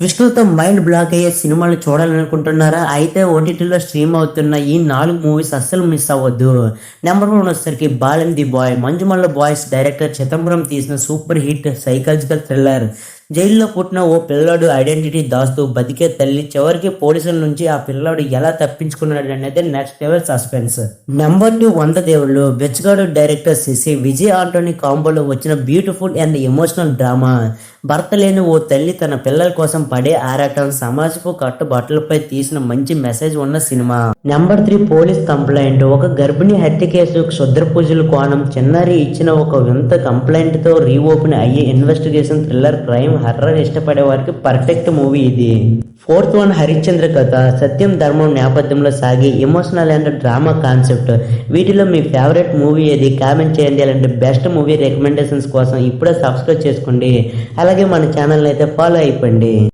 ట్విస్టులతో mind block అయ్యే సినిమాలు చూడాలనుకుంటున్నారా? అయితే ఓటీటీలో స్ట్రీమ్ అవుతున్న ఈ 4 మూవీస్ అస్సలు మిస్ అవ్వద్దు. నెంబర్ 1 వచ్చేసరికి 'ball and the boy'. Manjummel boys director Chidambaram తీసిన సూపర్ హిట్ సైకలాజికల్ థ్రిల్లర్. జైల్లో పుట్టిన ఓ పిల్లాడు ఐడెంటిటీ దాస్తూ బతికే తల్లి చివరికి పోలీసుల నుంచి ఆ పిల్లాడు ఎలా తప్పించుకున్నాడు అనేది నెక్స్ట్ లెవెల్ సస్పెన్స్. నెంబర్ 2 వంద దేవుళ్ళు. బెచ్చగాడు డైరెక్టర్ శశి, విజయ్ ఆంటోనీ కాంబోలో వచ్చిన బ్యూటిఫుల్ అండ్ ఎమోషనల్ డ్రామా. భర్త లేని ఓ తల్లి తన పిల్లల కోసం పడే ఆరాటం, సమాజపు కట్టుబాట్లపై తీసిన మంచి మెసేజ్ ఉన్న సినిమా. Number 3 police complaint. ఒక గర్భిణి హత్య కేసు క్షుద్ర పూజల కోణం. చిన్నారి ఇచ్చిన ఒక వింత కంప్లైంట్ తో రీఓపెన్ అయ్యే ఇన్వెస్టిగేషన్ థ్రిల్లర్ క్రైమ్ హర్రర్ ఇష్టపడే వారికి పర్ఫెక్ట్ మూవీ ఇది. 4th వన్ హరిశ్చంద్ర కథ. సత్యం ధర్మం నేపథ్యంలో సాగే ఎమోషనల్ అండ్ డ్రామా కాన్సెప్ట్. వీటిలో మీ ఫేవరెట్ మూవీ ఏది కామెంట్ చేయండి. అలాంటి బెస్ట్ మూవీ రికమెండేషన్స్ కోసం ఇప్పుడే సబ్స్క్రైబ్ చేసుకోండి. అలాగే మన ఛానల్ అయితే ఫాలో అయిపోండి.